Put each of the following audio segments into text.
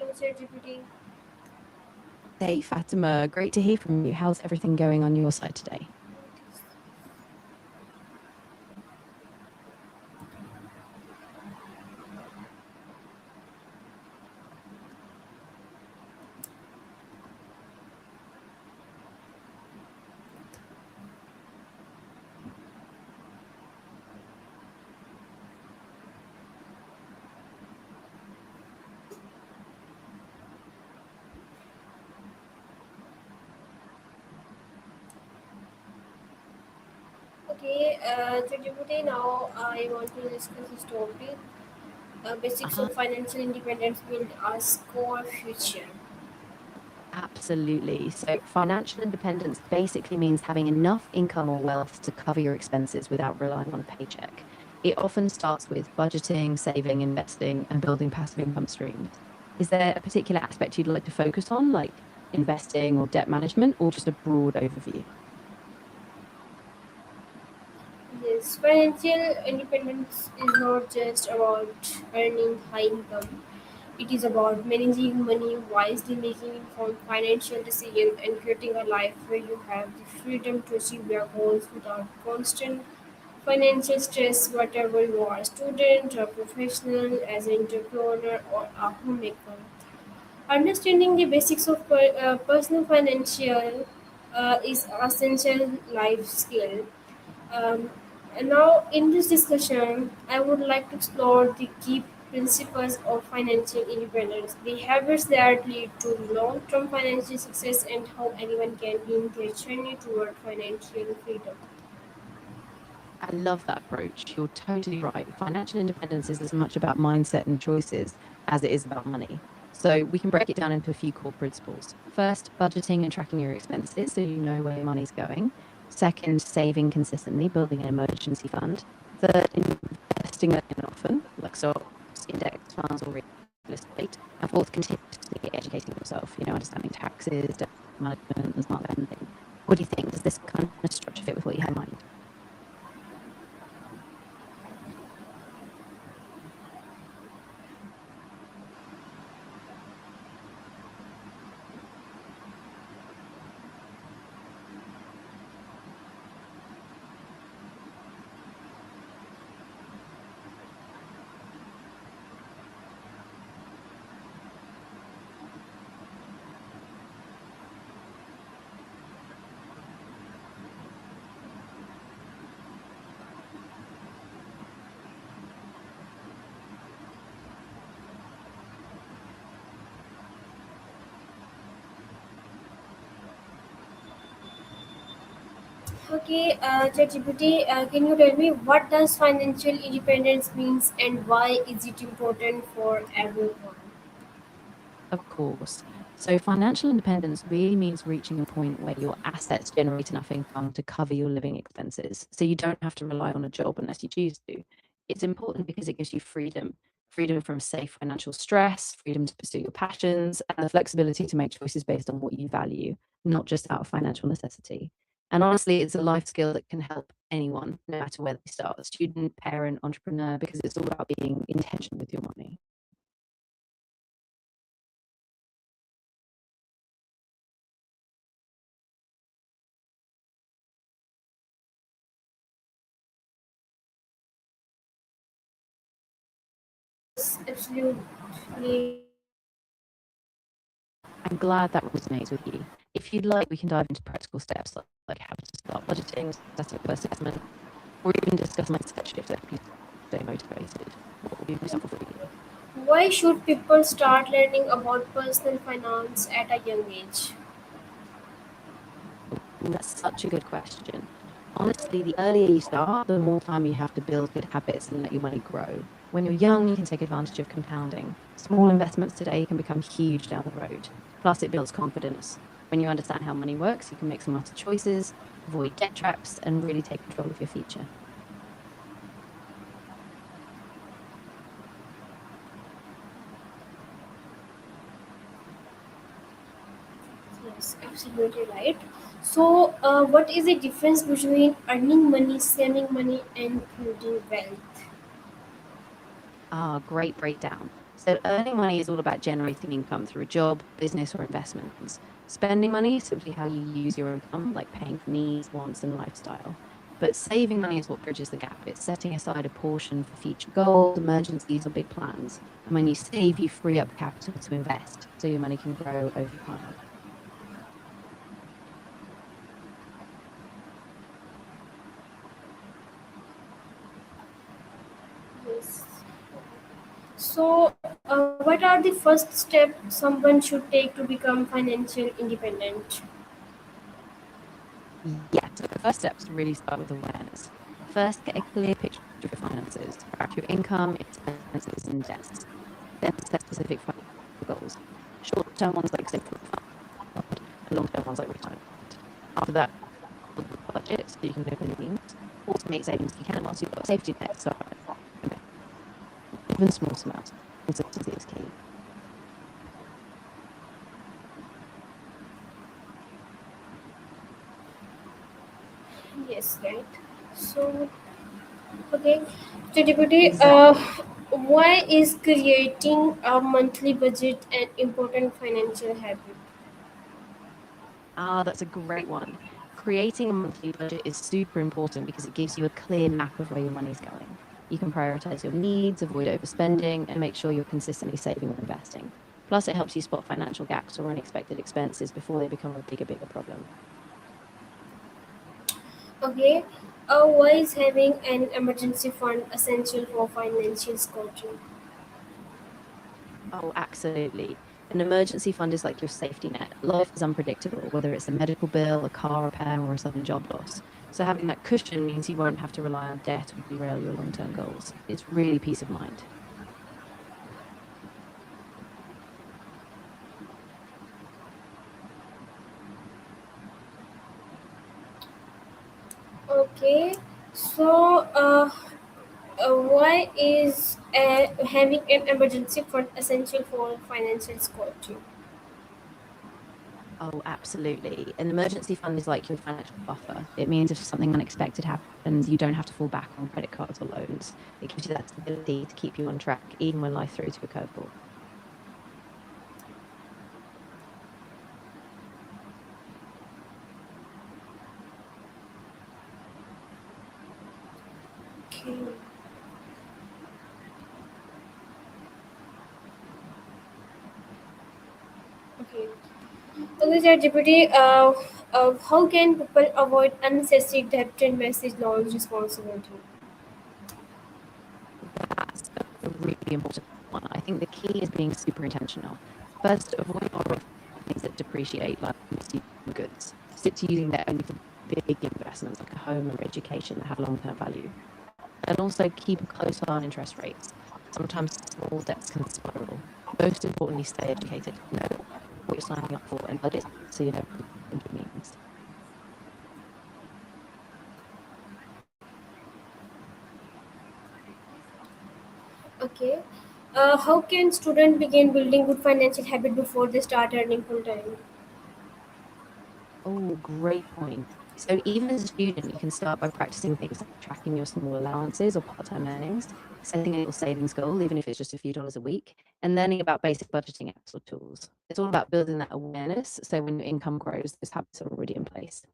welcome ChatGPT. Hey Fatima, great to hear from you. How's everything going on your side today? Okay, ChatGPT. Now I want to discuss this topic. Basics Uh-huh. of financial independence build our core future. Absolutely. So, financial independence basically means having enough income or wealth to cover your expenses without relying on a paycheck. It often starts with budgeting, saving, investing, and building passive income streams. Is there a particular aspect you'd like to focus on, like investing or debt management, or just a broad overview? Yes, financial independence is not just about earning high income. It is about managing money wisely, making informed financial decisions, and creating a life where you have the freedom to achieve your goals without constant financial stress, whatever you are a student, a professional, as an entrepreneur, or a homemaker. Understanding the basics of personal financial is essential life skill. Um, and now, in this discussion, I would like to explore the key principles of financial independence, the habits that lead to long term financial success, and how anyone can begin their journey toward financial freedom. I love that approach. You're totally right. Financial independence is as much about mindset and choices as it is about money. So we can break it down into a few core principles. First, budgeting and tracking your expenses so you know where your money's going. Second, saving consistently, building an emergency fund. Third, investing early and often, like stocks, index funds, or real estate. And fourth, continuously educating yourself, understanding taxes, debt management, and smart spending. What do you think? Does this kind of structure fit with what you have in mind? Okay, ChatGPT, can you tell me what does financial independence means and why is it important for everyone? Of course. So financial independence really means reaching a point where your assets generate enough income to cover your living expenses. So you don't have to rely on a job unless you choose to. It's important because it gives you freedom from safe financial stress, freedom to pursue your passions, and the flexibility to make choices based on what you value, not just out of financial necessity. And honestly, it's a life skill that can help anyone, no matter where they start, student, parent, entrepreneur, because it's all about being intentional with your money. Yes, absolutely. I'm glad that resonates with you. If you'd like, we can dive into practical steps like how to start budgeting, set up your assessment, or even discuss mindset shifts that help you stay motivated. What would be most helpful for you? Why should people start learning about personal finance at a young age? That's such a good question. Honestly, the earlier you start, the more time you have to build good habits and let your money grow. When you're young, you can take advantage of compounding. Small investments today can become huge down the road. Plus, it builds confidence. When you understand how money works, you can make smarter choices, avoid debt traps, and really take control of your future. Yes, absolutely right. So, what is the difference between earning money, saving money, and building wealth? Ah, great breakdown. So earning money is all about generating income through a job, business, or investments. Spending money is simply how you use your income, like paying for needs, wants, and lifestyle. But saving money is what bridges the gap. It's setting aside a portion for future goals, emergencies, or big plans. And when you save, you free up capital to invest so your money can grow over time. Yes. So, what are the first steps someone should take to become financial independent? Yeah, so the first steps really start with awareness. First, get a clear picture of your finances, track your income, expenses, and debts. Then set specific financial goals. Short-term ones like save for a fund, and long-term ones like retirement. After that, build a budget so you can live within means. Automate savings if you can whilst you've got a safety net. So even small amounts, consistency is key. Yes, right. So, okay, so Deputy, Exactly. why is creating a monthly budget an important financial habit? Ah, that's a great one. Creating a monthly budget is super important because it gives you a clear map of where your money's going. You can prioritize your needs, avoid overspending, and make sure you're consistently saving or investing. Plus, it helps you spot financial gaps or unexpected expenses before they become a bigger problem. Okay, why is having an emergency fund essential for financial security? Oh, absolutely. An emergency fund is like your safety net. Life is unpredictable, whether it's a medical bill, a car repair, or a sudden job loss. So having that cushion means you won't have to rely on debt or derail your long-term goals. It's really peace of mind. Okay, so why is having an emergency fund essential for financial security? Oh, absolutely. An emergency fund is like your financial buffer. It means if something unexpected happens, you don't have to fall back on credit cards or loans. It gives you that stability to keep you on track, even when life throws you a curveball. Okay, okay. Okay, ChatGPT, how can people avoid unnecessary debt and message loans responsibility? That's a really important one. I think the key is being super intentional. First, avoid borrowing things that depreciate, like consumer goods. Stick to using debt only for big investments like a home or education that have long-term value. And also keep a close eye on interest rates. Sometimes small debts can spiral. Most importantly, stay educated. Know what you're signing up for and budget so you know what you think it means. Okay. How can students begin building good financial habit before they start earning full time? Oh, great point. So even as a student, you can start by practicing things like tracking your small allowances or part-time earnings, setting a little savings goal, even if it's just a few dollars a week, and learning about basic budgeting apps or tools. It's all about building that awareness. So when your income grows, those habits are already in place.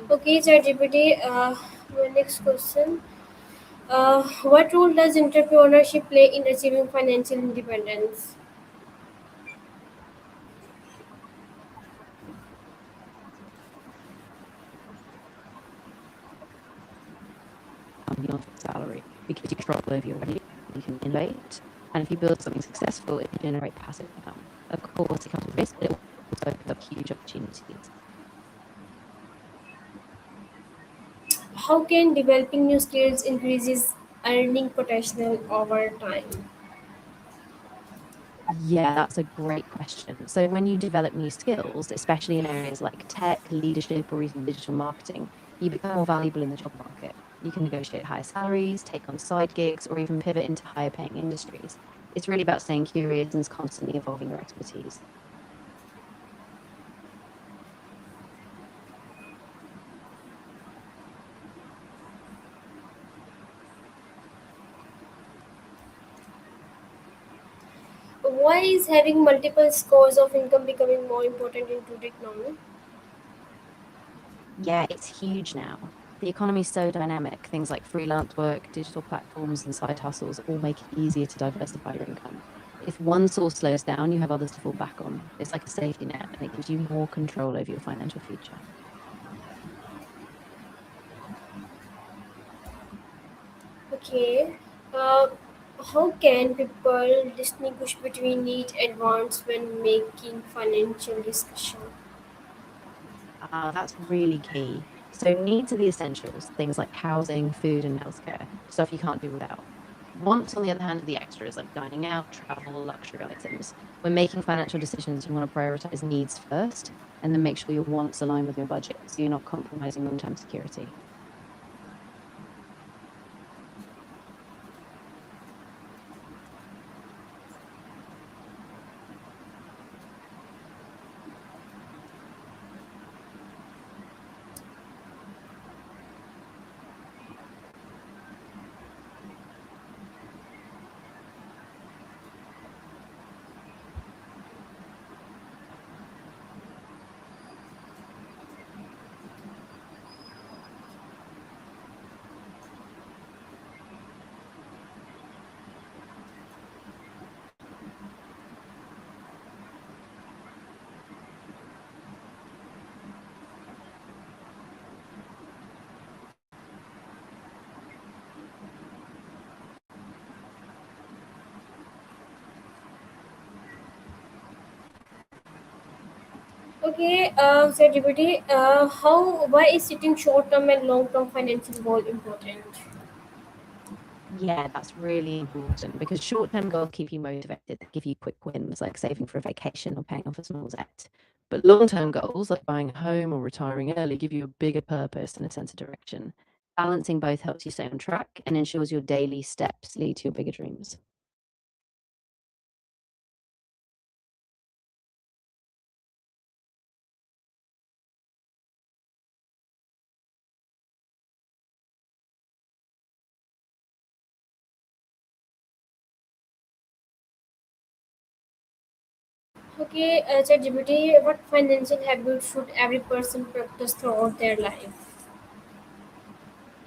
Okay, ChatGPT, My next question. What role does entrepreneurship play in achieving financial independence? Beyond salary because you control over your revenue, you can innovate, and if you build something successful, it can generate passive income. Of course, it comes with risk, but it also opens up huge opportunities. How can developing new skills increases earning potential over time? Yeah, that's a great question. So, when you develop new skills, especially in areas like tech, leadership, or even digital marketing, you become more valuable in the job market. You can negotiate higher salaries, take on side gigs, or even pivot into higher paying industries. It's really about staying curious and constantly evolving your expertise. Why is having multiple scores of income becoming more important in today's economy? Yeah, it's huge now. The economy's so dynamic. Things like freelance work, digital platforms, and side hustles all make it easier to diversify your income. If one source slows down, you have others to fall back on. It's like a safety net, and it gives you more control over your financial future. Okay. Uh, how can people distinguish between need and wants when making financial discussion? That's really key. So, needs are the essentials, things like housing, food, and healthcare, stuff you can't do without. Wants, on the other hand, are the extras like dining out, travel, luxury items. When making financial decisions, you want to prioritize needs first and then make sure your wants align with your budget so you're not compromising long term security. Okay, ChatGPT, why is setting short-term and long-term financial goal important? Yeah, that's really important because short term goals keep you motivated, they give you quick wins like saving for a vacation or paying off a small debt. But long term goals like buying a home or retiring early give you a bigger purpose and a sense of direction. Balancing both helps you stay on track and ensures your daily steps lead to your bigger dreams. Okay, ChatGPT, what financial habits should every person practice throughout their life?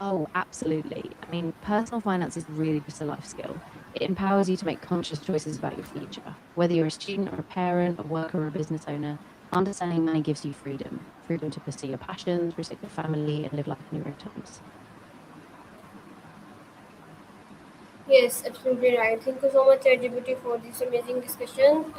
Oh, absolutely. I mean, personal finance is really just a life skill. It empowers you to make conscious choices about your future. Whether you're a student or a parent, a worker or a business owner, understanding money gives you freedom freedom to pursue your passions, protect your family, and live life on your own terms. Yes, absolutely right. Thank you so much, ChatGPT, for this amazing discussion.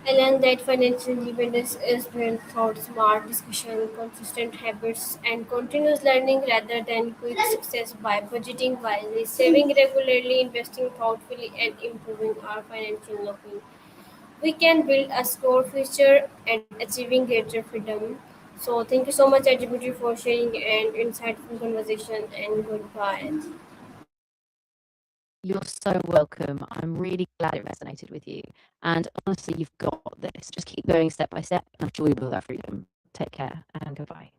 I learned that financial independence is built through smart discussion, consistent habits, and continuous learning rather than quick success by budgeting wisely, saving regularly, investing thoughtfully, and improving our financial well-being. We can build a secure future and achieving greater freedom. So, thank you so much, LGBT, for sharing an insightful conversation, and goodbye. You're so welcome. I'm really glad it resonated with you. And honestly, you've got this. Just keep going step by step. I'm sure you'll build that freedom. Take care and goodbye.